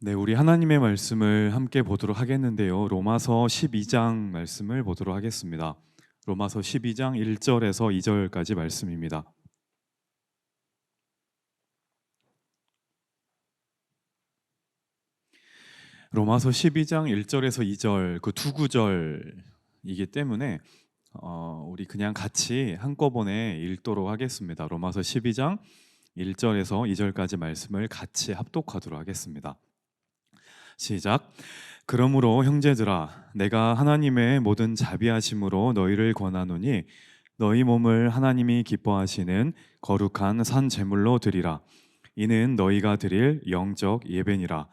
네, 우리 하나님의 말씀을 함께 보도록 하겠는데요. 로마서 12장 말씀을 보도록 하겠습니다. 로마서 12장 1절에서 2절까지 말씀입니다. 로마서 12장 1절에서 2절 그 두 구절이기 때문에 우리 그냥 같이 한꺼번에 읽도록 하겠습니다. 로마서 12장 1절에서 2절까지 말씀을 같이 합독하도록 하겠습니다. 시작. 그러므로 형제들아, 내가 하나님의 모든 자비하심으로 너희를 권하노니 너희 몸을 하나님이 기뻐하시는 거룩한 산 제물로 드리라. 이는 너희가 드릴 영적 예배니라.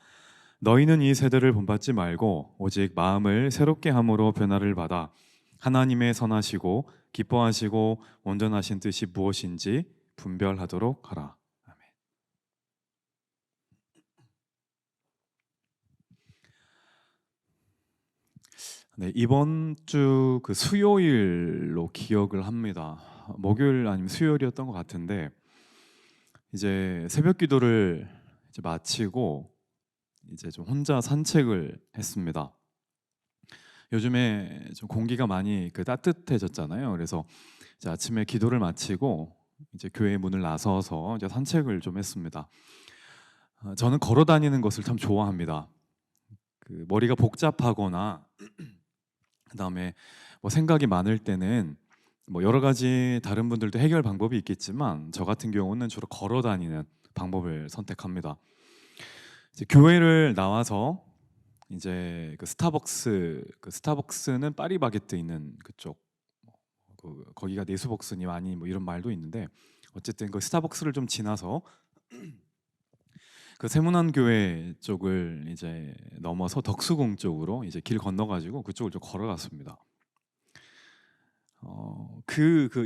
너희는 이 세대를 본받지 말고 오직 마음을 새롭게 함으로 변화를 받아 하나님의 선하시고 기뻐하시고 온전하신 뜻이 무엇인지 분별하도록 하라. 네, 이번 주 그 수요일로 기억을 합니다. 목요일 아니면 수요일이었던 것 같은데 이제 새벽 기도를 이제 마치고 이제 좀 혼자 산책을 했습니다. 요즘에 좀 공기가 많이 따뜻해졌잖아요. 그래서 이제 아침에 기도를 마치고 이제 교회 문을 나서서 이제 산책을 좀 했습니다. 저는 걸어 다니는 것을 참 좋아합니다. 그 머리가 복잡하거나 그다음에 뭐 생각이 많을 때는 뭐 여러 가지 다른 분들도 해결 방법이 있겠지만 저 같은 경우는 주로 걸어 다니는 방법을 선택합니다. 이제 교회를 나와서 이제 스타벅스는 파리바게뜨 있는 그쪽 거기가 네스벅스니 아니 뭐 이런 말도 있는데 어쨌든 그 스타벅스를 좀 지나서 그 세문안교회 쪽을 이제 넘어서 덕수궁 쪽으로 이제 길 건너가지고 그쪽을 좀 걸어갔습니다.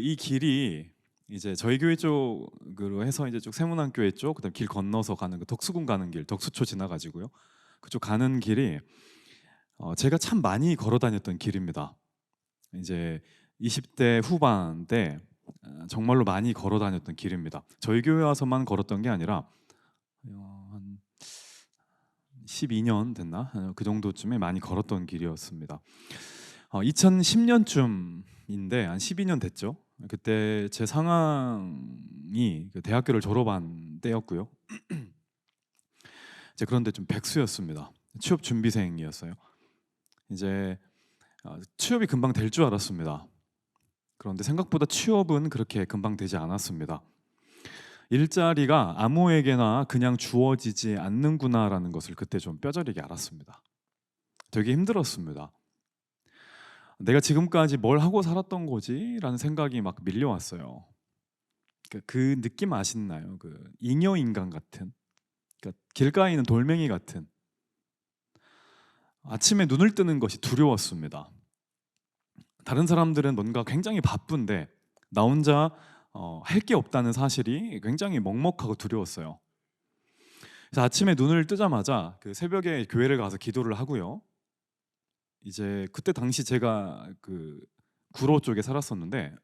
이 길이 이제 저희 교회 쪽으로 해서 이제 쭉 세문안교회 쪽, 그다음 길 건너서 가는 그 덕수궁 가는 길, 덕수초 지나가지고요. 그쪽 가는 길이 제가 참 많이 걸어 다녔던 길입니다. 이제 20대 후반 때 정말로 많이 걸어 다녔던 길입니다. 저희 교회 와서만 걸었던 게 아니라 한 12년 됐나? 그 정도쯤에 많이 걸었던 길이었습니다. 2010년쯤인데 한 12년 됐죠. 그때 제 상황이 그 대학교를 졸업한 때였고요. 이제 그런데 좀 백수였습니다. 취업 준비생이었어요. 이제 취업이 금방 될 줄 알았습니다. 그런데 생각보다 취업은 그렇게 금방 되지 않았습니다. 일자리가 아무에게나 그냥 주어지지 않는구나라는 것을 그때 좀 뼈저리게 알았습니다. 되게 힘들었습니다. 내가 지금까지 뭘 하고 살았던 거지? 라는 생각이 막 밀려왔어요. 그 느낌 아시나요? 그 잉여인간 같은, 그러니까 길가에 있는 돌멩이 같은. 아침에 눈을 뜨는 것이 두려웠습니다. 다른 사람들은 뭔가 굉장히 바쁜데 나 혼자 할 게 없다는 사실이 굉장히 먹먹하고 두려웠어요. 그래서 아침에 눈을 뜨자마자 그 새벽에 교회를 가서 기도를 하고요. 이제 그때 당시 제가 그 구로 쪽에 살았었는데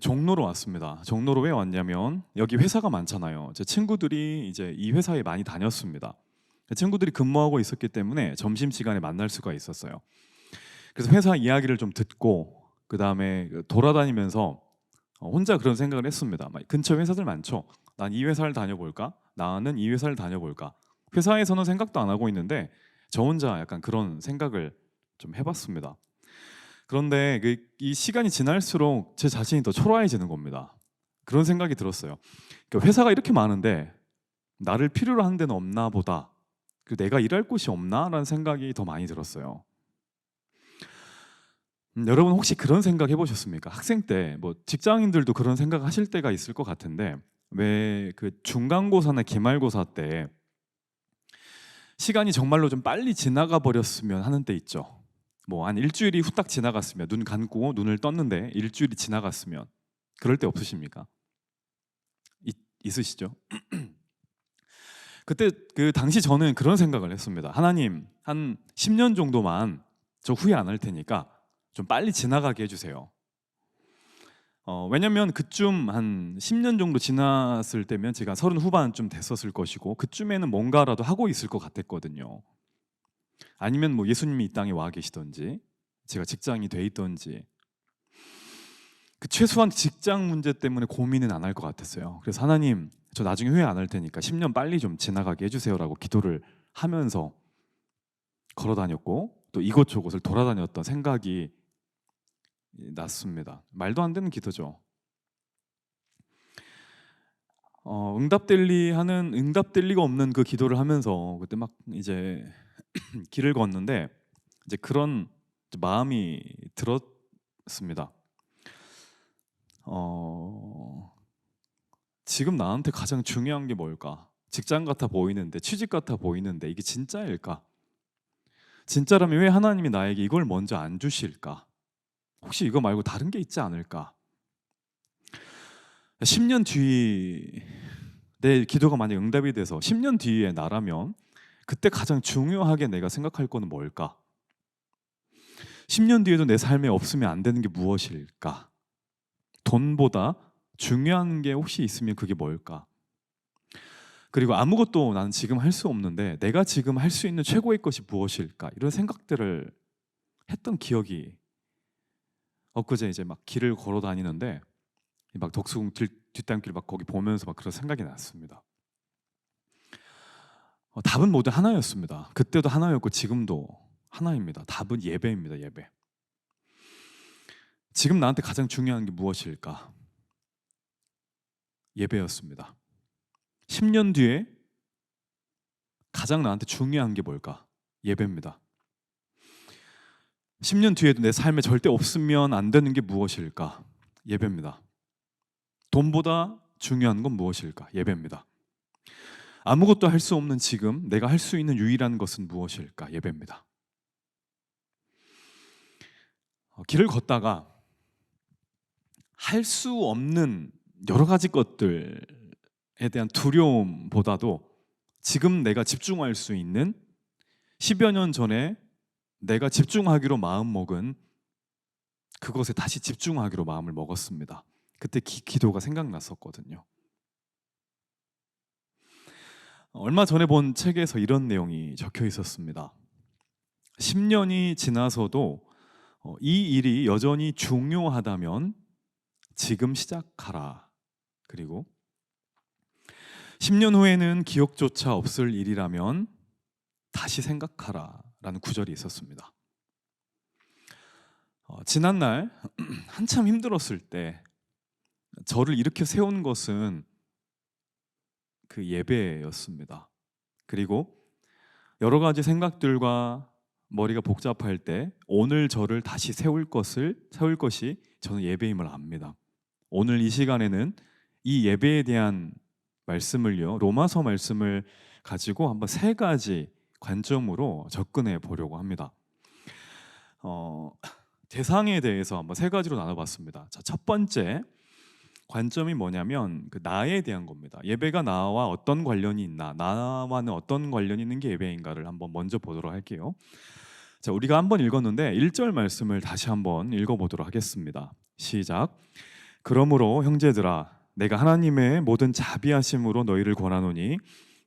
종로로 왔습니다. 종로로 왜 왔냐면 여기 회사가 많잖아요. 제 친구들이 이제 이 회사에 많이 다녔습니다. 친구들이 근무하고 있었기 때문에 점심시간에 만날 수가 있었어요. 그래서 회사 이야기를 좀 듣고 그 다음에 돌아다니면서 혼자 그런 생각을 했습니다. 근처 회사들 많죠. 난 이 회사를 다녀볼까? 나는 이 회사를 다녀볼까? 회사에서는 생각도 안 하고 있는데 저 혼자 약간 그런 생각을 좀 해봤습니다. 그런데 이 시간이 지날수록 제 자신이 더 초라해지는 겁니다. 그런 생각이 들었어요. 회사가 이렇게 많은데 나를 필요로 하는 데는 없나 보다. 내가 일할 곳이 없나라는 생각이 더 많이 들었어요. 여러분 혹시 그런 생각 해보셨습니까? 학생 때 뭐 직장인들도 그런 생각 하실 때가 있을 것 같은데 왜 그 중간고사나 기말고사 때 시간이 정말로 좀 빨리 지나가 버렸으면 하는 때 있죠. 뭐 한 일주일이 후딱 지나갔으면 눈 감고 눈을 떴는데 일주일이 지나갔으면 그럴 때 없으십니까? 있으시죠? 그때 그 당시 저는 그런 생각을 했습니다. 하나님 한 10년 정도만 저 후회 안 할 테니까 좀 빨리 지나가게 해주세요. 왜냐면 그쯤 한 10년 정도 지났을 때면 제가 30 후반쯤 됐었을 것이고 그쯤에는 뭔가라도 하고 있을 것 같았거든요. 아니면 뭐 예수님이 이 땅에 와 계시든지 제가 직장이 돼 있든지 그 최소한 직장 문제 때문에 고민은 안 할 것 같았어요. 그래서 하나님, 저 나중에 후회 안 할 테니까 10년 빨리 좀 지나가게 해주세요라고 기도를 하면서 걸어 다녔고 또 이곳저곳을 돌아다녔던 생각이 났습니다. 말도 안 되는 기도죠. 응답될 리가 없는 그 기도를 하면서 그때 막 이제 길을 걷는데 이제 그런 마음이 들었습니다. 지금 나한테 가장 중요한 게 뭘까? 직장 같아 보이는데, 취직 같아 보이는데 이게 진짜일까? 진짜라면 왜 하나님이 나에게 이걸 먼저 안 주실까? 혹시 이거 말고 다른 게 있지 않을까? 10년 뒤 내 기도가 만약 응답이 돼서 10년 뒤에 나라면 그때 가장 중요하게 내가 생각할 거는 뭘까? 10년 뒤에도 내 삶에 없으면 안 되는 게 무엇일까? 돈보다 중요한 게 혹시 있으면 그게 뭘까? 그리고 아무것도 나는 지금 할 수 없는데 내가 지금 할 수 있는 최고의 것이 무엇일까? 이런 생각들을 했던 기억이 엊그제 이제 막 길을 걸어 다니는데 막 덕수궁 뒷담길 막 거기 보면서 막 그런 생각이 났습니다. 답은 모두 하나였습니다. 그때도 하나였고 지금도 하나입니다. 답은 예배입니다. 예배. 지금 나한테 가장 중요한 게 무엇일까? 예배였습니다. 10년 뒤에 가장 나한테 중요한 게 뭘까? 예배입니다. 10년 뒤에도 내 삶에 절대 없으면 안 되는 게 무엇일까? 예배입니다. 돈보다 중요한 건 무엇일까? 예배입니다. 아무것도 할 수 없는 지금 내가 할 수 있는 유일한 것은 무엇일까? 예배입니다. 길을 걷다가 할 수 없는 여러 가지 것들에 대한 두려움보다도 지금 내가 집중할 수 있는 10여 년 전에 내가 집중하기로 마음먹은 그것에 다시 집중하기로 마음을 먹었습니다. 그때 기도가 생각났었거든요. 얼마 전에 본 책에서 이런 내용이 적혀 있었습니다. 10년이 지나서도 이 일이 여전히 중요하다면 지금 시작하라. 그리고 10년 후에는 기억조차 없을 일이라면 다시 생각하라 라는 구절이 있었습니다. 지난날 한참 힘들었을 때 저를 일으켜 세운 것은 그 예배였습니다. 그리고 여러 가지 생각들과 머리가 복잡할 때 오늘 저를 다시 세울 것이 저는 예배임을 압니다. 오늘 이 시간에는 이 예배에 대한 말씀을요, 로마서 말씀을 가지고 한번 세 가지 관점으로 접근해 보려고 합니다. 대상에 대해서 한번 세 가지로 나눠봤습니다. 자, 첫 번째 관점이 뭐냐면 그 나에 대한 겁니다. 예배가 나와 어떤 관련이 있나, 나와는 어떤 관련이 있는 게 예배인가를 한번 먼저 보도록 할게요. 자, 우리가 한번 읽었는데 1절 말씀을 다시 한번 읽어보도록 하겠습니다. 시작. 그러므로 형제들아, 내가 하나님의 모든 자비하심으로 너희를 권하노니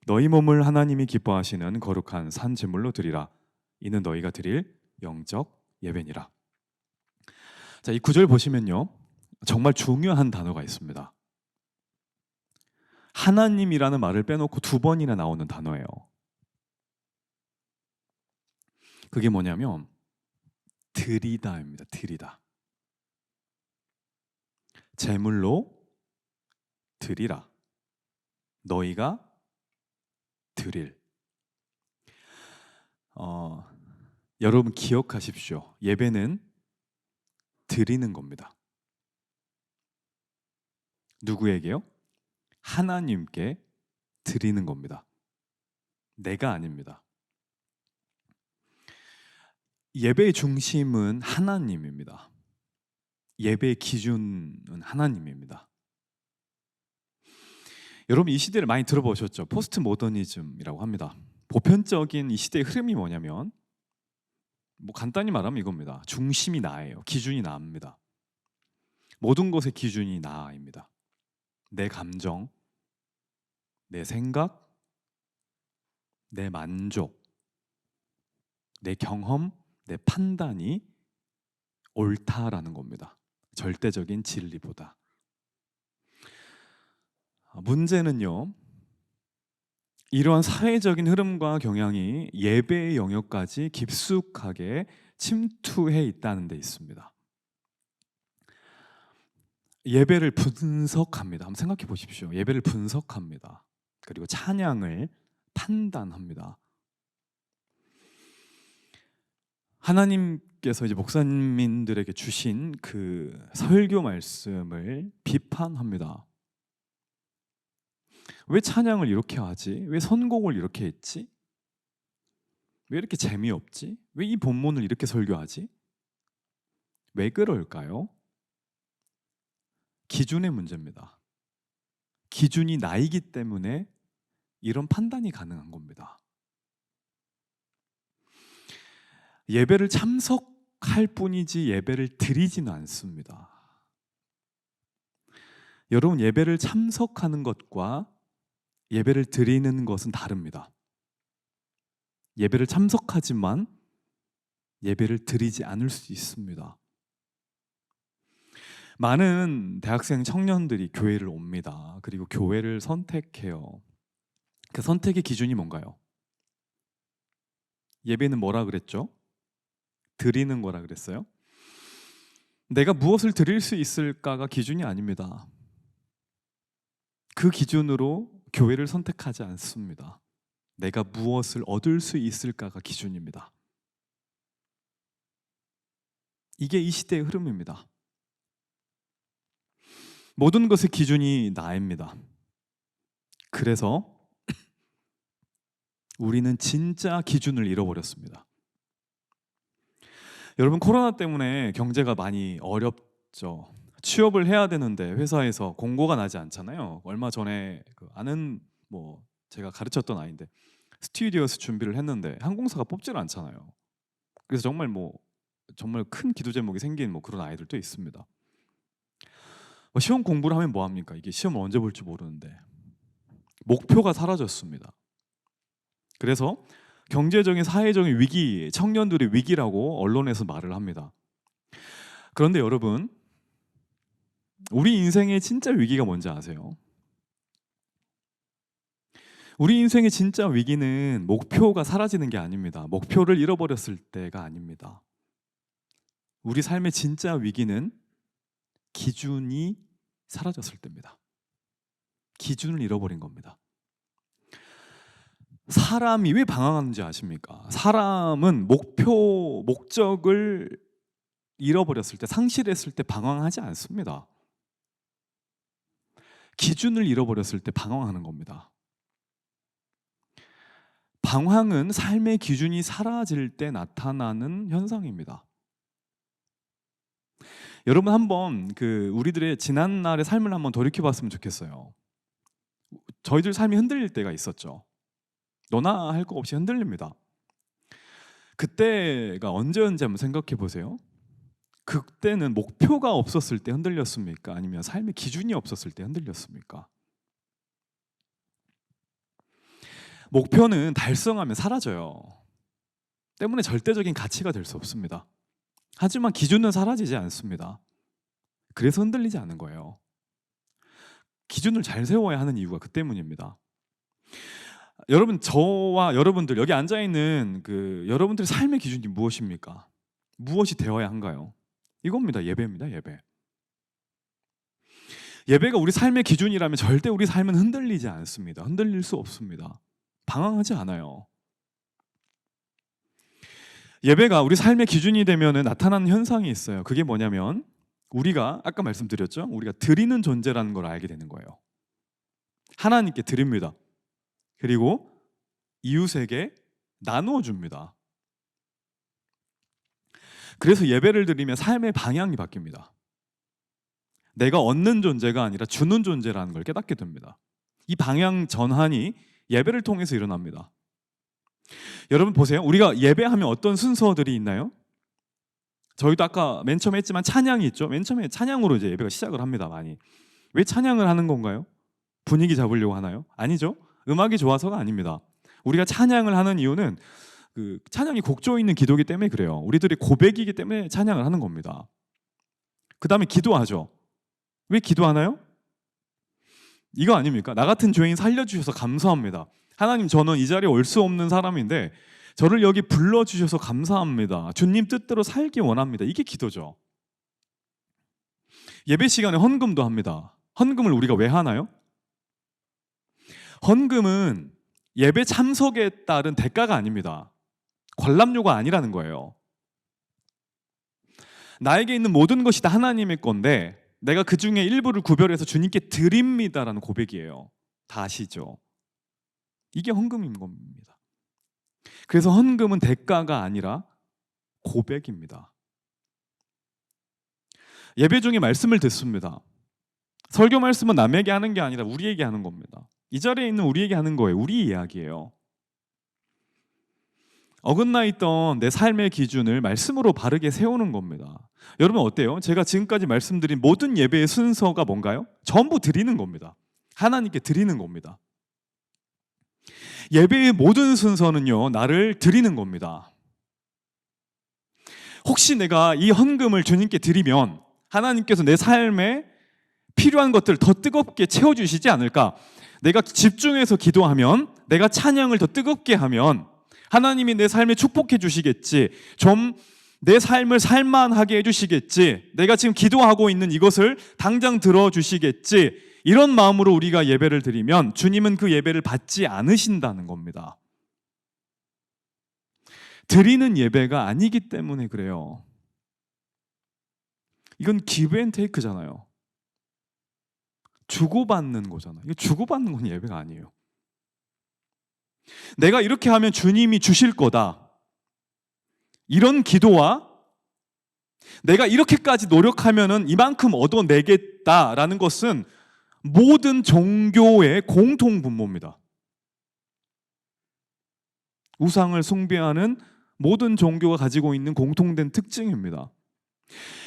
너희 몸을 하나님이 기뻐하시는 거룩한 산 제물로 드리라. 이는 너희가 드릴 영적 예배니라. 자, 이 구절 보시면요, 정말 중요한 단어가 있습니다. 하나님이라는 말을 빼놓고 두 번이나 나오는 단어예요. 그게 뭐냐면 드리다입니다. 드리다. 제물로 드리라. 너희가 드릴. 여러분 기억하십시오. 예배는 드리는 겁니다. 누구에게요? 하나님께 드리는 겁니다. 내가 아닙니다. 예배의 중심은 하나님입니다. 예배의 기준은 하나님입니다. 여러분 이 시대를 많이 들어보셨죠? 포스트 모더니즘이라고 합니다. 보편적인 이 시대의 흐름이 뭐냐면 뭐 간단히 말하면 이겁니다. 중심이 나예요. 기준이 나입니다. 모든 것의 기준이 나입니다. 내 감정, 내 생각, 내 만족, 내 경험, 내 판단이 옳다라는 겁니다. 절대적인 진리보다. 문제는요, 이러한 사회적인 흐름과 경향이 예배의 영역까지 깊숙하게 침투해 있다는 데 있습니다. 예배를 분석합니다. 한번 생각해 보십시오. 예배를 분석합니다. 그리고 찬양을 판단합니다. 하나님께서 이제 목사님들에게 주신 그 설교 말씀을 비판합니다. 왜 찬양을 이렇게 하지? 왜 선곡을 이렇게 했지? 왜 이렇게 재미없지? 왜 이 본문을 이렇게 설교하지? 왜 그럴까요? 기준의 문제입니다. 기준이 나이기 때문에 이런 판단이 가능한 겁니다. 예배를 참석할 뿐이지 예배를 드리지는 않습니다. 여러분, 예배를 참석하는 것과 예배를 드리는 것은 다릅니다. 예배를 참석하지만 예배를 드리지 않을 수 있습니다. 많은 대학생 청년들이 교회를 옵니다. 그리고 교회를 선택해요. 그 선택의 기준이 뭔가요? 예배는 뭐라 그랬죠? 드리는 거라 그랬어요. 내가 무엇을 드릴 수 있을까가 기준이 아닙니다. 그 기준으로 교회를 선택하지 않습니다. 내가 무엇을 얻을 수 있을까가 기준입니다. 이게 이 시대의 흐름입니다. 모든 것의 기준이 나입니다. 그래서 우리는 진짜 기준을 잃어버렸습니다. 여러분, 코로나 때문에 경제가 많이 어렵죠. 취업을 해야 되는데 회사에서 공고가 나지 않잖아요. 얼마 전에 아는 제가 가르쳤던 아이인데 스튜어디스 준비를 했는데 항공사가 뽑질 않잖아요. 그래서 정말 큰 기도 제목이 생긴 그런 아이들도 있습니다. 시험 공부를 하면 뭐 합니까? 이게 시험을 언제 볼지 모르는데 목표가 사라졌습니다. 그래서 경제적인 사회적인 위기, 청년들의 위기라고 언론에서 말을 합니다. 그런데 여러분, 우리 인생의 진짜 위기가 뭔지 아세요? 우리 인생의 진짜 위기는 목표가 사라지는 게 아닙니다. 목표를 잃어버렸을 때가 아닙니다. 우리 삶의 진짜 위기는 기준이 사라졌을 때입니다. 기준을 잃어버린 겁니다. 사람이 왜 방황하는지 아십니까? 사람은 목적을 잃어버렸을 때, 상실했을 때 방황하지 않습니다. 기준을 잃어버렸을 때 방황하는 겁니다. 방황은 삶의 기준이 사라질 때 나타나는 현상입니다. 여러분, 한번 우리들의 지난날의 삶을 한번 돌이켜봤으면 좋겠어요. 저희들 삶이 흔들릴 때가 있었죠. 너나 할 거 없이 흔들립니다. 그때가 언제인지 한번 생각해 보세요. 그때는 목표가 없었을 때 흔들렸습니까? 아니면 삶의 기준이 없었을 때 흔들렸습니까? 목표는 달성하면 사라져요. 때문에 절대적인 가치가 될 수 없습니다. 하지만 기준은 사라지지 않습니다. 그래서 흔들리지 않는 거예요. 기준을 잘 세워야 하는 이유가 그 때문입니다. 여러분, 저와 여러분들 여기 앉아있는 여러분들의 삶의 기준이 무엇입니까? 무엇이 되어야 한가요? 이겁니다. 예배입니다. 예배. 예배가 우리 삶의 기준이라면 절대 우리 삶은 흔들리지 않습니다. 흔들릴 수 없습니다. 방황하지 않아요. 예배가 우리 삶의 기준이 되면 나타나는 현상이 있어요. 그게 뭐냐면 우리가 아까 말씀드렸죠? 우리가 드리는 존재라는 걸 알게 되는 거예요. 하나님께 드립니다. 그리고 이웃에게 나누어 줍니다. 그래서 예배를 드리면 삶의 방향이 바뀝니다. 내가 얻는 존재가 아니라 주는 존재라는 걸 깨닫게 됩니다. 이 방향 전환이 예배를 통해서 일어납니다. 여러분 보세요. 우리가 예배하면 어떤 순서들이 있나요? 저희도 아까 맨 처음에 했지만 찬양이 있죠. 맨 처음에 찬양으로 이제 예배가 시작을 합니다. 많이. 왜 찬양을 하는 건가요? 분위기 잡으려고 하나요? 아니죠. 음악이 좋아서가 아닙니다. 우리가 찬양을 하는 이유는 그 찬양이 곡조 있는 기도이기 때문에 그래요. 우리들이 고백이기 때문에 찬양을 하는 겁니다. 그 다음에 기도하죠. 왜 기도하나요? 이거 아닙니까? 나 같은 죄인 살려주셔서 감사합니다. 하나님, 저는 이 자리에 올 수 없는 사람인데 저를 여기 불러주셔서 감사합니다. 주님 뜻대로 살기 원합니다. 이게 기도죠. 예배 시간에 헌금도 합니다. 헌금을 우리가 왜 하나요? 헌금은 예배 참석에 따른 대가가 아닙니다. 관람료가 아니라는 거예요. 나에게 있는 모든 것이 다 하나님의 건데 내가 그 중에 일부를 구별해서 주님께 드립니다라는 고백이에요. 다 아시죠? 이게 헌금인 겁니다. 그래서 헌금은 대가가 아니라 고백입니다. 예배 중에 말씀을 듣습니다. 설교 말씀은 남에게 하는 게 아니라 우리에게 하는 겁니다. 이 자리에 있는 우리에게 하는 거예요. 우리 이야기예요. 어긋나 있던 내 삶의 기준을 말씀으로 바르게 세우는 겁니다. 여러분 어때요? 제가 지금까지 말씀드린 모든 예배의 순서가 뭔가요? 전부 드리는 겁니다. 하나님께 드리는 겁니다. 예배의 모든 순서는요, 나를 드리는 겁니다. 혹시 내가 이 헌금을 주님께 드리면 하나님께서 내 삶에 필요한 것들을 더 뜨겁게 채워주시지 않을까? 내가 집중해서 기도하면, 내가 찬양을 더 뜨겁게 하면 하나님이 내 삶에 축복해 주시겠지. 좀 내 삶을 살만하게 해주시겠지. 내가 지금 기도하고 있는 이것을 당장 들어주시겠지. 이런 마음으로 우리가 예배를 드리면 주님은 그 예배를 받지 않으신다는 겁니다. 드리는 예배가 아니기 때문에 그래요. 이건 기브 앤 테이크잖아요. 주고받는 거잖아요. 이거 주고받는 건 예배가 아니에요. 내가 이렇게 하면 주님이 주실 거다. 이런 기도와 내가 이렇게까지 노력하면은 이만큼 얻어내겠다라는 것은 모든 종교의 공통 분모입니다. 우상을 숭배하는 모든 종교가 가지고 있는 공통된 특징입니다.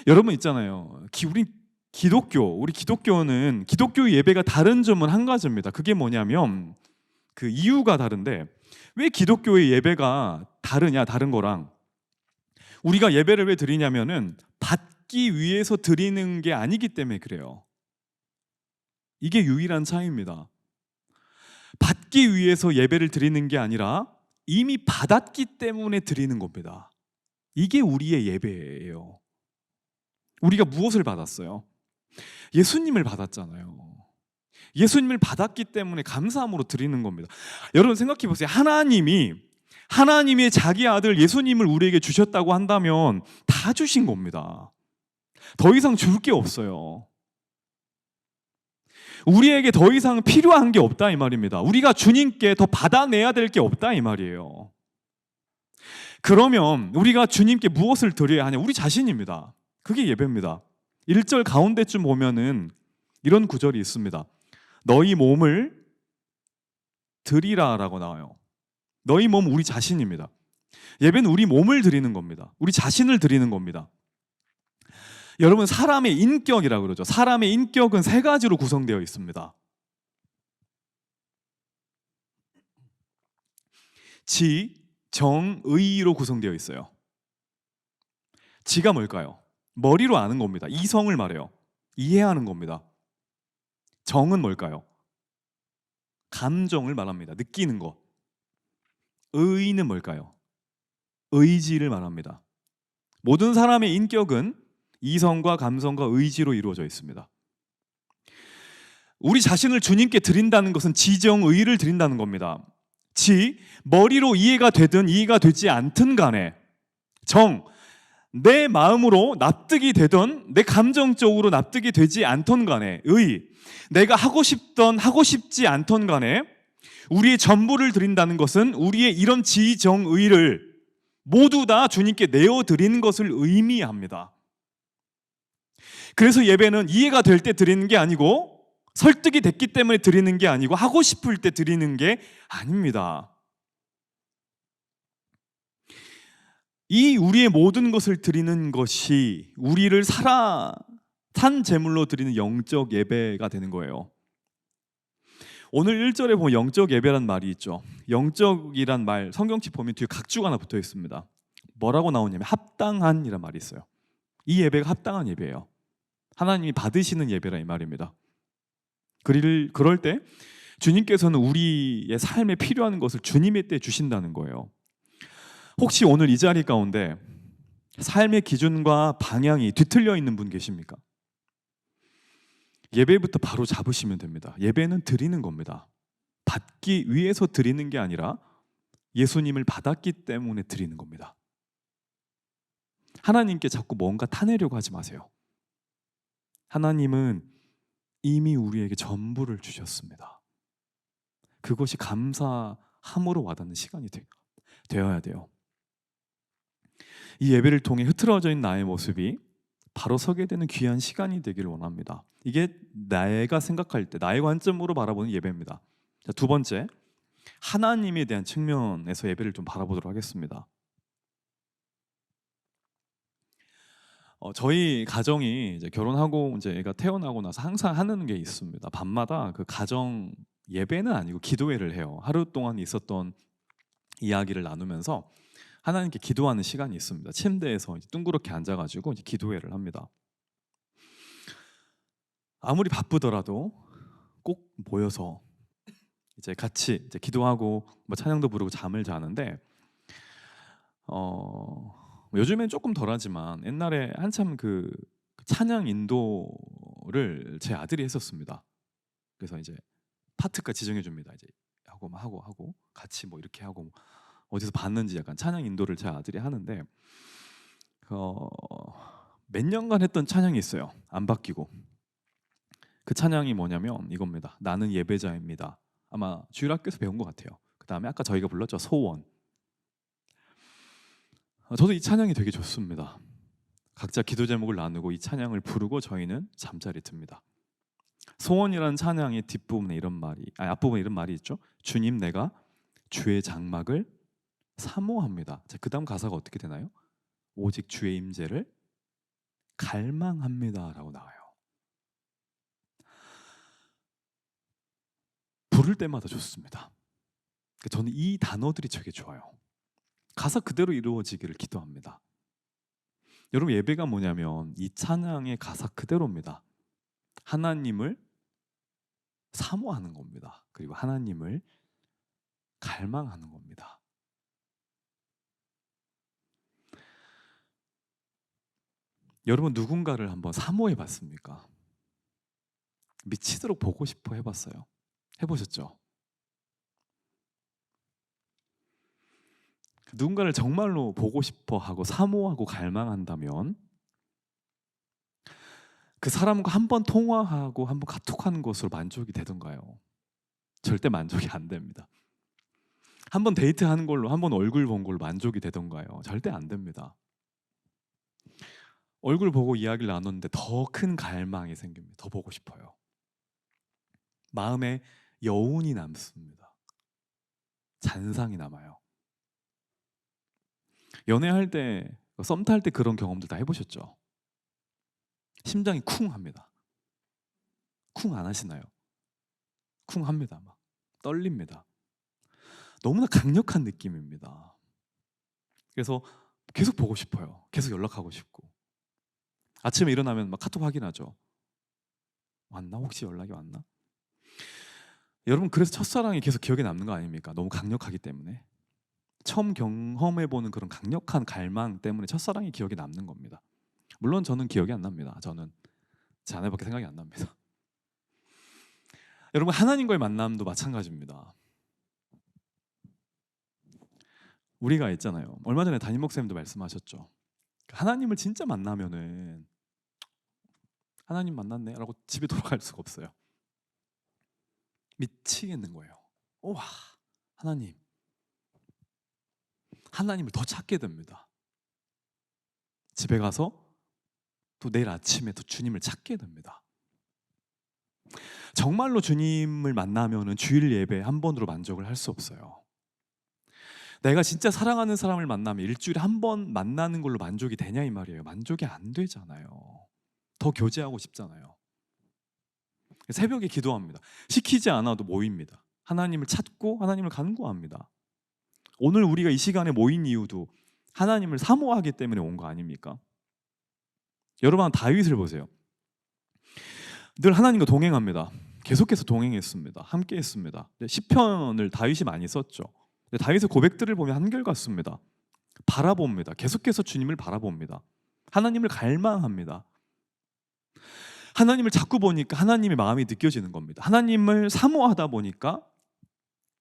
여러분 있잖아요. 우리 기독교는 기독교 예배가 다른 점은 한 가지입니다. 그게 뭐냐면 그 이유가 다른데 왜 기독교의 예배가 다른 거랑 우리가 예배를 왜 드리냐면은 받기 위해서 드리는 게 아니기 때문에 그래요. 이게 유일한 차이입니다. 받기 위해서 예배를 드리는 게 아니라 이미 받았기 때문에 드리는 겁니다. 이게 우리의 예배예요. 우리가 무엇을 받았어요? 예수님을 받았잖아요. 예수님을 받았기 때문에 감사함으로 드리는 겁니다. 여러분 생각해 보세요. 하나님의 자기 아들 예수님을 우리에게 주셨다고 한다면 다 주신 겁니다. 더 이상 줄 게 없어요. 우리에게 더 이상 필요한 게 없다 이 말입니다. 우리가 주님께 더 받아내야 될 게 없다 이 말이에요. 그러면 우리가 주님께 무엇을 드려야 하냐? 우리 자신입니다. 그게 예배입니다. 1절 가운데쯤 보면은 이런 구절이 있습니다. 너희 몸을 드리라라고 나와요. 너희 몸 우리 자신입니다. 예배는 우리 몸을 드리는 겁니다. 우리 자신을 드리는 겁니다. 여러분 사람의 인격이라고 그러죠. 사람의 인격은 세 가지로 구성되어 있습니다. 지, 정, 의로 구성되어 있어요. 지가 뭘까요? 머리로 아는 겁니다. 이성을 말해요. 이해하는 겁니다. 정은 뭘까요? 감정을 말합니다. 느끼는 거. 의는 뭘까요? 의지를 말합니다. 모든 사람의 인격은 이성과 감성과 의지로 이루어져 있습니다. 우리 자신을 주님께 드린다는 것은 지정의를 드린다는 겁니다. 지, 머리로 이해가 되든 이해가 되지 않든 간에 정, 내 마음으로 납득이 되든 내 감정적으로 납득이 되지 않던 간에 의, 내가 하고 싶던 하고 싶지 않던 간에 우리의 전부를 드린다는 것은 우리의 이런 지정의를 모두 다 주님께 내어드리는 것을 의미합니다. 그래서 예배는 이해가 될 때 드리는 게 아니고 설득이 됐기 때문에 드리는 게 아니고 하고 싶을 때 드리는 게 아닙니다. 이 우리의 모든 것을 드리는 것이 우리를 산 제물로 드리는 영적 예배가 되는 거예요. 오늘 1절에 보면 영적 예배란 말이 있죠. 영적이란 말 성경책 보면 뒤에 각주가 하나 붙어 있습니다. 뭐라고 나오냐면 합당한이란 말이 있어요. 이 예배가 합당한 예배예요. 하나님이 받으시는 예배라 이 말입니다. 그럴 때 주님께서는 우리의 삶에 필요한 것을 주님의 때 주신다는 거예요. 혹시 오늘 이 자리 가운데 삶의 기준과 방향이 뒤틀려 있는 분 계십니까? 예배부터 바로 잡으시면 됩니다. 예배는 드리는 겁니다. 받기 위해서 드리는 게 아니라 예수님을 받았기 때문에 드리는 겁니다. 하나님께 자꾸 뭔가 타내려고 하지 마세요. 하나님은 이미 우리에게 전부를 주셨습니다. 그것이 감사함으로 와닿는 시간이 되어야 돼요. 이 예배를 통해 흐트러져 있는 나의 모습이 바로 서게 되는 귀한 시간이 되기를 원합니다. 이게 내가 생각할 때 나의 관점으로 바라보는 예배입니다. 자, 두 번째, 하나님에 대한 측면에서 예배를 좀 바라보도록 하겠습니다. 저희 가정이 이제 결혼하고 이제 애가 태어나고 나서 항상 하는 게 있습니다. 밤마다 그 가정 예배는 아니고 기도회를 해요. 하루 동안 있었던 이야기를 나누면서 하나님께 기도하는 시간이 있습니다. 침대에서 둥그렇게 앉아가지고 이제 기도회를 합니다. 아무리 바쁘더라도 꼭 모여서 이제 같이 이제 기도하고 뭐 찬양도 부르고 잠을 자는데 요즘엔 조금 덜하지만 옛날에 한참 그 찬양 인도를 제 아들이 했었습니다. 그래서 이제 파트까지 지정해 줍니다. 이제 하고 같이 뭐 이렇게 하고 어디서 봤는지 약간 찬양 인도를 제 아들이 하는데 몇 년간 했던 찬양이 있어요. 안 바뀌고. 그 찬양이 뭐냐면 이겁니다. 나는 예배자입니다. 아마 주일학교에서 배운 것 같아요. 그 다음에 아까 저희가 불렀죠. 소원. 저도 이 찬양이 되게 좋습니다. 각자 기도 제목을 나누고 이 찬양을 부르고 저희는 잠자리 듭니다. 소원이라는 찬양의 뒷부분에 앞부분에 이런 말이 있죠. 주님, 내가 주의 장막을 사모합니다. 그 다음 가사가 어떻게 되나요? 오직 주의 임재를 갈망합니다라고 나와요. 부를 때마다 좋습니다. 저는 이 단어들이 되게 좋아요. 가사 그대로 이루어지기를 기도합니다. 여러분, 예배가 뭐냐면 이 찬양의 가사 그대로입니다. 하나님을 사모하는 겁니다. 그리고 하나님을 갈망하는 겁니다. 여러분, 누군가를 한번 사모해 봤습니까? 미치도록 보고 싶어 해봤어요? 해보셨죠? 누군가를 정말로 보고 싶어 하고 사모하고 갈망한다면 그 사람과 한 번 통화하고 한 번 카톡하는 것으로 만족이 되던가요? 절대 만족이 안 됩니다. 한 번 데이트하는 걸로, 한 번 얼굴 본 걸로 만족이 되던가요? 절대 안 됩니다. 얼굴 보고 이야기를 나눴는데 더 큰 갈망이 생깁니다. 더 보고 싶어요. 마음에 여운이 남습니다. 잔상이 남아요. 연애할 때, 썸 탈 때 그런 경험들 다 해보셨죠? 심장이 쿵 합니다. 쿵 안 하시나요? 쿵 합니다. 막 떨립니다. 너무나 강력한 느낌입니다. 그래서 계속 보고 싶어요. 계속 연락하고 싶고. 아침에 일어나면 막 카톡 확인하죠. 왔나? 혹시 연락이 왔나? 여러분, 그래서 첫사랑이 계속 기억에 남는 거 아닙니까? 너무 강력하기 때문에. 처음 경험해보는 그런 강력한 갈망 때문에 첫사랑이 기억에 남는 겁니다. 물론 저는 기억이 안 납니다. 저는 제 아내밖에 생각이 안 납니다. 여러분, 하나님과의 만남도 마찬가지입니다. 우리가 있잖아요. 얼마 전에 담임 목사님도 말씀하셨죠. 하나님을 진짜 만나면은 하나님 만났네 라고 집에 돌아갈 수가 없어요. 미치겠는 거예요. 와, 하나님을 더 찾게 됩니다. 집에 가서 또 내일 아침에 또 주님을 찾게 됩니다. 정말로 주님을 만나면은 주일 예배 한 번으로 만족을 할 수 없어요. 내가 진짜 사랑하는 사람을 만나면 일주일에 한 번 만나는 걸로 만족이 되냐 이 말이에요. 만족이 안 되잖아요. 더 교제하고 싶잖아요. 새벽에 기도합니다. 시키지 않아도 모입니다. 하나님을 찾고 하나님을 간구합니다. 오늘 우리가 이 시간에 모인 이유도 하나님을 사모하기 때문에 온 거 아닙니까? 여러분, 다윗을 보세요. 늘 하나님과 동행합니다. 계속해서 동행했습니다. 함께했습니다. 시편을 다윗이 많이 썼죠. 다윗의 고백들을 보면 한결같습니다. 바라봅니다. 계속해서 주님을 바라봅니다. 하나님을 갈망합니다. 하나님을 자꾸 보니까 하나님의 마음이 느껴지는 겁니다. 하나님을 사모하다 보니까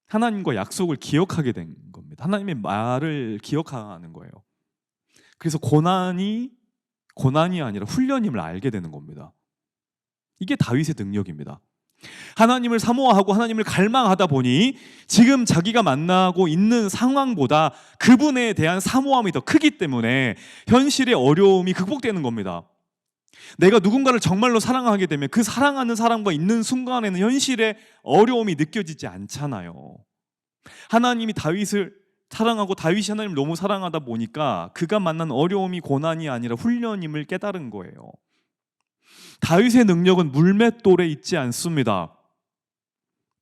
하나님과 약속을 기억하게 된 겁니다. 하나님의 말을 기억하는 거예요. 그래서 고난이 아니라 훈련임을 알게 되는 겁니다. 이게 다윗의 능력입니다. 하나님을 사모하고 하나님을 갈망하다 보니 지금 자기가 만나고 있는 상황보다 그분에 대한 사모함이 더 크기 때문에 현실의 어려움이 극복되는 겁니다. 내가 누군가를 정말로 사랑하게 되면 그 사랑하는 사람과 있는 순간에는 현실의 어려움이 느껴지지 않잖아요. 하나님이 다윗을 사랑하고 다윗이 하나님을 너무 사랑하다 보니까 그가 만난 어려움이 고난이 아니라 훈련임을 깨달은 거예요. 다윗의 능력은 물맷돌에 있지 않습니다.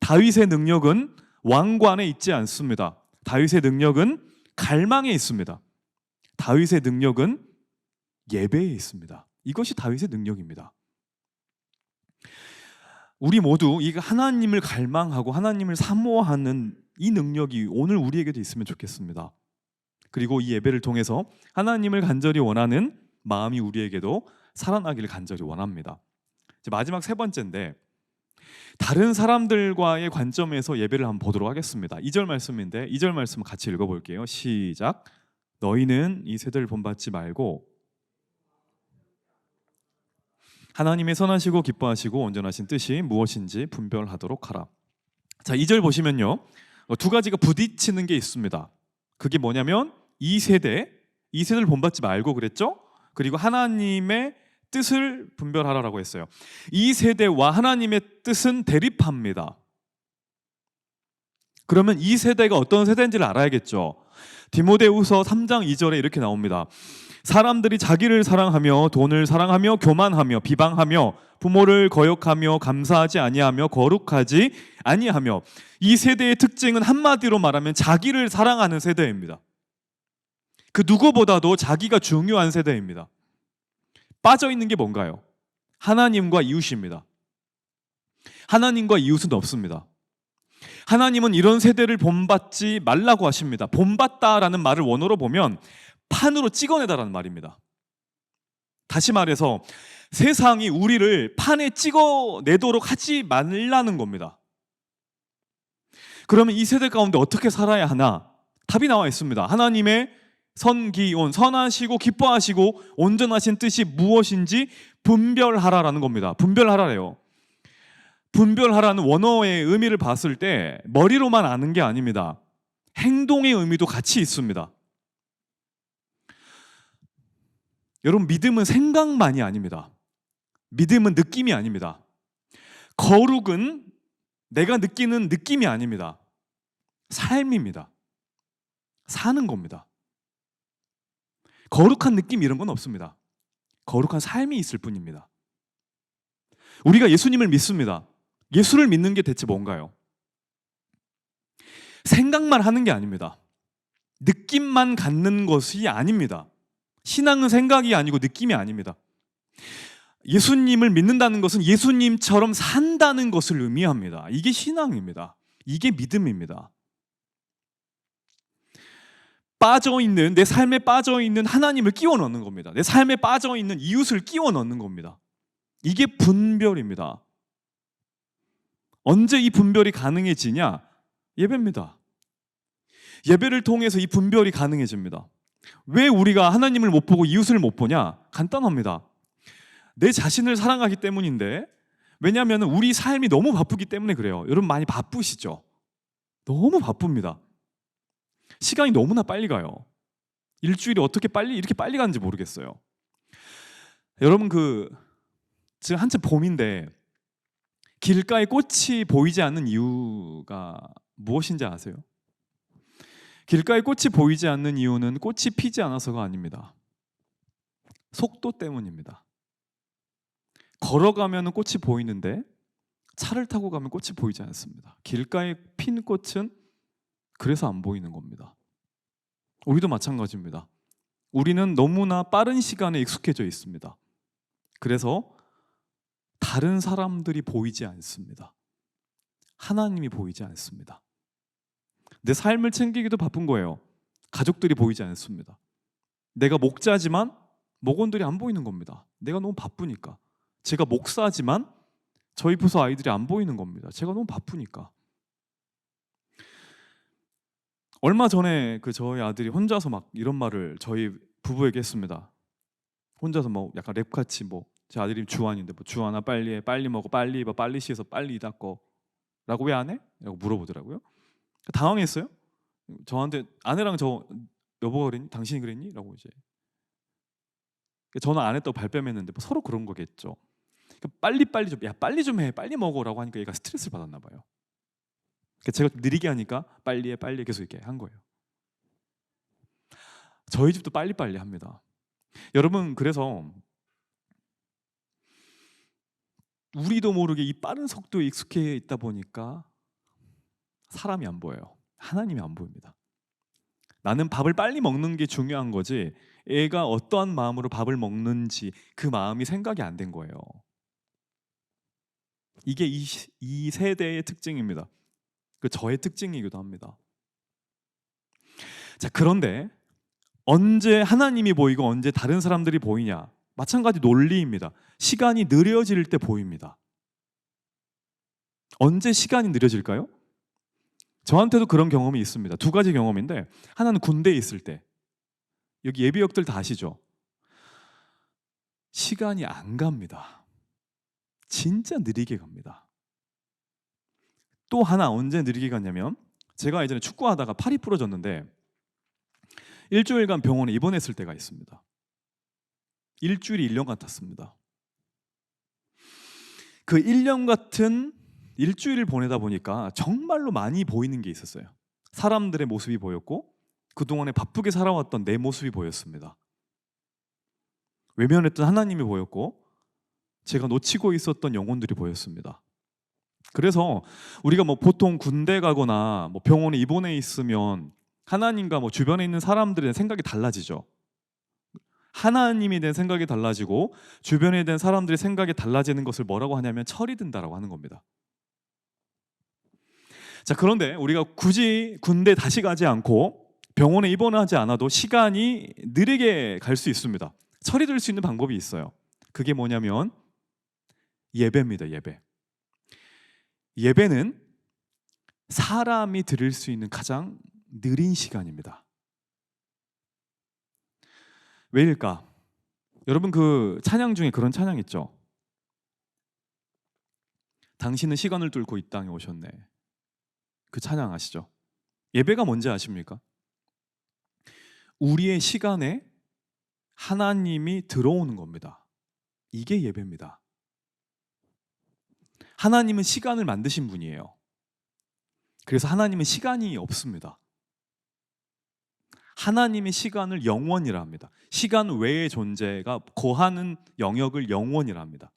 다윗의 능력은 왕관에 있지 않습니다. 다윗의 능력은 갈망에 있습니다. 다윗의 능력은 예배에 있습니다. 이것이 다윗의 능력입니다. 우리 모두 이 하나님을 갈망하고 하나님을 사모하는 이 능력이 오늘 우리에게도 있으면 좋겠습니다. 그리고 이 예배를 통해서 하나님을 간절히 원하는 마음이 우리에게도 살아나기를 간절히 원합니다. 이제 마지막 세 번째인데, 다른 사람들과의 관점에서 예배를 한번 보도록 하겠습니다. 2절 말씀인데 2절 말씀 같이 읽어볼게요. 시작. 너희는 이 세대를 본받지 말고 하나님의 선하시고 기뻐하시고 온전하신 뜻이 무엇인지 분별하도록 하라. 자, 2절 보시면요, 두 가지가 부딪히는 게 있습니다. 그게 뭐냐면 이 세대를 본받지 말고 그랬죠? 그리고 하나님의 뜻을 분별하라라고 했어요. 이 세대와 하나님의 뜻은 대립합니다. 그러면 이 세대가 어떤 세대인지를 알아야겠죠. 디모데후서 3장 2절에 이렇게 나옵니다. 사람들이 자기를 사랑하며 돈을 사랑하며 교만하며 비방하며 부모를 거역하며 감사하지 아니하며 거룩하지 아니하며. 이 세대의 특징은 한마디로 말하면 자기를 사랑하는 세대입니다. 그 누구보다도 자기가 중요한 세대입니다. 빠져있는 게 뭔가요? 하나님과 이웃입니다. 하나님과 이웃은 없습니다. 하나님은 이런 세대를 본받지 말라고 하십니다. 본받다라는 말을 원어로 보면 판으로 찍어내다라는 말입니다. 다시 말해서 세상이 우리를 판에 찍어내도록 하지 말라는 겁니다. 그러면 이 세대 가운데 어떻게 살아야 하나? 답이 나와 있습니다. 하나님의 선기온, 선하시고 기뻐하시고 온전하신 뜻이 무엇인지 분별하라라는 겁니다. 분별하라래요. 분별하라는 원어의 의미를 봤을 때 머리로만 아는 게 아닙니다. 행동의 의미도 같이 있습니다. 여러분, 믿음은 생각만이 아닙니다. 믿음은 느낌이 아닙니다. 거룩은 내가 느끼는 느낌이 아닙니다. 삶입니다. 사는 겁니다. 거룩한 느낌 이런 건 없습니다. 거룩한 삶이 있을 뿐입니다. 우리가 예수님을 믿습니다. 예수를 믿는 게 대체 뭔가요? 생각만 하는 게 아닙니다. 느낌만 갖는 것이 아닙니다. 신앙은 생각이 아니고 느낌이 아닙니다. 예수님을 믿는다는 것은 예수님처럼 산다는 것을 의미합니다. 이게 신앙입니다. 이게 믿음입니다. 빠져있는, 내 삶에 빠져있는 하나님을 끼워 넣는 겁니다. 내 삶에 빠져있는 이웃을 끼워 넣는 겁니다. 이게 분별입니다. 언제 이 분별이 가능해지냐? 예배입니다. 예배를 통해서 이 분별이 가능해집니다. 왜 우리가 하나님을 못 보고 이웃을 못 보냐? 간단합니다. 내 자신을 사랑하기 때문인데, 왜냐하면 우리 삶이 너무 바쁘기 때문에 그래요. 여러분 많이 바쁘시죠? 너무 바쁩니다. 시간이 너무나 빨리 가요. 일주일이 어떻게 이렇게 빨리 가는지 모르겠어요. 여러분, 지금 한참 봄인데 길가에 꽃이 보이지 않는 이유가 무엇인지 아세요? 길가에 꽃이 보이지 않는 이유는 꽃이 피지 않아서가 아닙니다. 속도 때문입니다. 걸어가면 꽃이 보이는데 차를 타고 가면 꽃이 보이지 않습니다. 길가에 핀 꽃은 그래서 안 보이는 겁니다. 우리도 마찬가지입니다. 우리는 너무나 빠른 시간에 익숙해져 있습니다. 그래서 다른 사람들이 보이지 않습니다. 하나님이 보이지 않습니다. 내 삶을 챙기기도 바쁜 거예요. 가족들이 보이지 않습니다. 내가 목자지만 목원들이 안 보이는 겁니다. 내가 너무 바쁘니까. 제가 목사지만 저희 부서 아이들이 안 보이는 겁니다. 제가 너무 바쁘니까. 얼마 전에 저희 아들이 혼자서 막 이런 말을 저희 부부에게 했습니다. 혼자서 뭐 약간 랩같이 제 아들이 주한인데 주한아 빨리 해, 빨리 먹어, 빨리 입어, 빨리 씻어, 빨리 닦어 라고 왜 안 해? 라고 물어보더라고요. 당황했어요. 저한테 아내랑 여보가 그랬니? 당신이 그랬니? 라고 이제 저는 안 했다고 발뺌했는데 서로 그런 거겠죠. 빨리 좀, 야 빨리 좀 해, 빨리 먹어라고 하니까 얘가 스트레스를 받았나 봐요. 제가 느리게 하니까 빨리 해, 빨리 해 계속 이렇게 한 거예요. 저희 집도 빨리 합니다. 여러분, 그래서 우리도 모르게 이 빠른 속도에 익숙해 있다 보니까 사람이 안 보여요. 하나님이 안 보입니다. 나는 밥을 빨리 먹는 게 중요한 거지 애가 어떠한 마음으로 밥을 먹는지 그 마음이 생각이 안 된 거예요. 이게 이 세대의 특징입니다. 저의 특징이기도 합니다. 자, 그런데 언제 하나님이 보이고 언제 다른 사람들이 보이냐? 마찬가지 논리입니다. 시간이 느려질 때 보입니다. 언제 시간이 느려질까요? 저한테도 그런 경험이 있습니다. 두 가지 경험인데, 하나는 군대에 있을 때, 여기 예비역들 다 아시죠? 시간이 안 갑니다. 진짜 느리게 갑니다. 또 하나 언제 느리게 갔냐면, 제가 예전에 축구하다가 팔이 부러졌는데 일주일간 병원에 입원했을 때가 있습니다. 일주일이 1년 같았습니다. 그 1년 같은 일주일을 보내다 보니까 정말로 많이 보이는 게 있었어요. 사람들의 모습이 보였고 그동안에 바쁘게 살아왔던 내 모습이 보였습니다. 외면했던 하나님이 보였고 제가 놓치고 있었던 영혼들이 보였습니다. 그래서 우리가 보통 군대 가거나 병원에 입원해 있으면 하나님과 주변에 있는 사람들의 생각이 달라지죠. 하나님에 대한 생각이 달라지고 주변에 대한 사람들의 생각이 달라지는 것을 뭐라고 하냐면 철이 든다라고 하는 겁니다. 자, 그런데 우리가 굳이 군대 다시 가지 않고 병원에 입원하지 않아도 시간이 느리게 갈 수 있습니다. 철이 들 수 있는 방법이 있어요. 그게 뭐냐면 예배입니다. 예배는 사람이 드릴 수 있는 가장 느린 시간입니다. 왜일까? 여러분, 그 찬양 중에 그런 찬양 있죠? 당신은 시간을 뚫고 이 땅에 오셨네. 그 찬양 아시죠? 예배가 뭔지 아십니까? 우리의 시간에 하나님이 들어오는 겁니다. 이게 예배입니다. 하나님은 시간을 만드신 분이에요. 그래서 하나님은 시간이 없습니다. 하나님의 시간을 영원이라 합니다. 시간 외의 존재가 거하는 영역을 영원이라 합니다.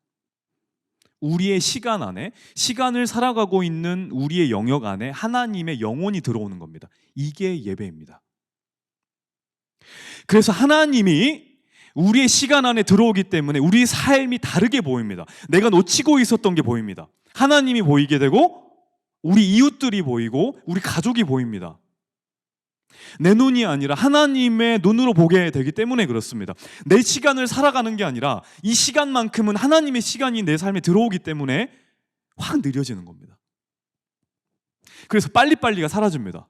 우리의 시간 안에, 시간을 살아가고 있는 우리의 영역 안에 하나님의 영혼이 들어오는 겁니다. 이게 예배입니다. 그래서 하나님이 우리의 시간 안에 들어오기 때문에 우리의 삶이 다르게 보입니다. 내가 놓치고 있었던 게 보입니다. 하나님이 보이게 되고 우리 이웃들이 보이고 우리 가족이 보입니다. 내 눈이 아니라 하나님의 눈으로 보게 되기 때문에 그렇습니다. 내 시간을 살아가는 게 아니라 이 시간만큼은 하나님의 시간이 내 삶에 들어오기 때문에 확 느려지는 겁니다. 그래서 빨리빨리가 사라집니다.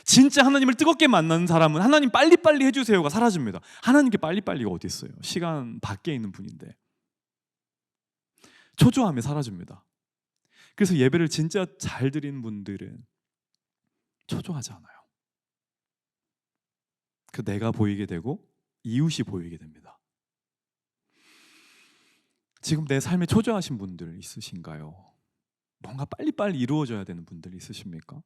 진짜 하나님을 뜨겁게 만나는 사람은 하나님 빨리빨리 해주세요가 사라집니다. 하나님께 빨리빨리가 어디 있어요? 시간 밖에 있는 분인데. 초조함이 사라집니다. 그래서 예배를 진짜 잘 드리는 분들은 초조하지 않아요. 그 내가 보이게 되고 이웃이 보이게 됩니다. 지금 내 삶에 초조하신 분들 있으신가요? 뭔가 빨리빨리 이루어져야 되는 분들 있으십니까?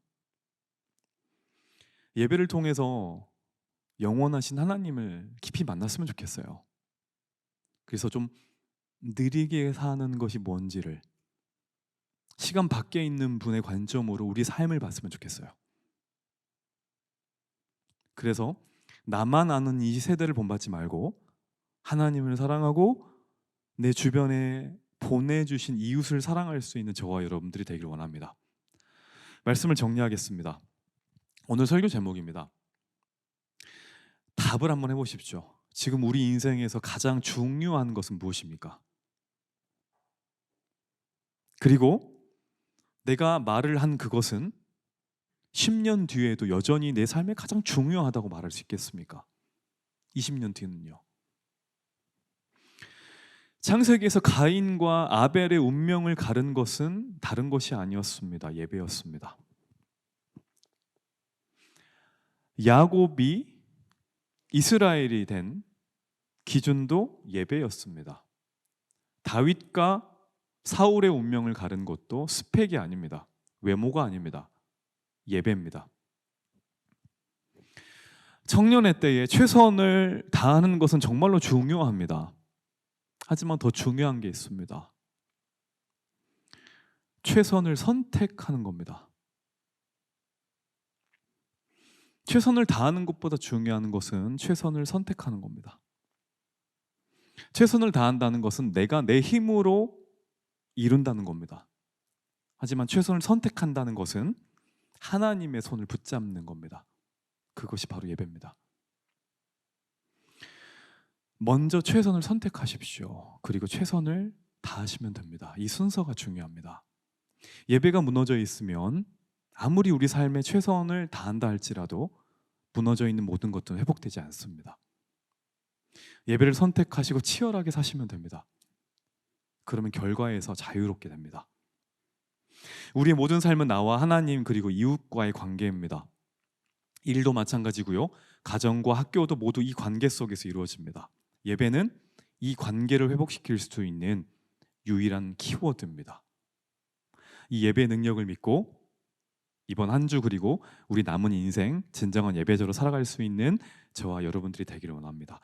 예배를 통해서 영원하신 하나님을 깊이 만났으면 좋겠어요. 그래서 좀 느리게 사는 것이 뭔지를 시간 밖에 있는 분의 관점으로 우리 삶을 봤으면 좋겠어요. 그래서 나만 아는 이 세대를 본받지 말고 하나님을 사랑하고 내 주변에 보내주신 이웃을 사랑할 수 있는 저와 여러분들이 되길 원합니다. 말씀을 정리하겠습니다. 오늘 설교 제목입니다. 답을 한번 해보십시오. 지금 우리 인생에서 가장 중요한 것은 무엇입니까? 그리고 내가 말을 한 그것은 10년 뒤에도 여전히 내 삶에 가장 중요하다고 말할 수 있겠습니까? 20년 뒤는요. 창세기에서 가인과 아벨의 운명을 가른 것은 다른 것이 아니었습니다. 예배였습니다. 야곱이 이스라엘이 된 기준도 예배였습니다. 다윗과 사울의 운명을 가른 것도 스펙이 아닙니다. 외모가 아닙니다. 예배입니다. 청년의 때에 최선을 다하는 것은 정말로 중요합니다. 하지만 더 중요한 게 있습니다. 최선을 선택하는 겁니다. 최선을 다하는 것보다 중요한 것은 최선을 선택하는 겁니다. 최선을 다한다는 것은 내가 내 힘으로 이룬다는 겁니다. 하지만 최선을 선택한다는 것은 하나님의 손을 붙잡는 겁니다. 그것이 바로 예배입니다. 먼저 최선을 선택하십시오. 그리고 최선을 다하시면 됩니다. 이 순서가 중요합니다. 예배가 무너져 있으면 아무리 우리 삶에 최선을 다한다 할지라도 무너져 있는 모든 것들은 회복되지 않습니다. 예배를 선택하시고 치열하게 사시면 됩니다. 그러면 결과에서 자유롭게 됩니다. 우리의 모든 삶은 나와 하나님 그리고 이웃과의 관계입니다. 일도 마찬가지고요. 가정과 학교도 모두 이 관계 속에서 이루어집니다. 예배는 이 관계를 회복시킬 수 있는 유일한 키워드입니다. 이 예배의 능력을 믿고 이번 한 주 그리고 우리 남은 인생 진정한 예배자로 살아갈 수 있는 저와 여러분들이 되기를 원합니다.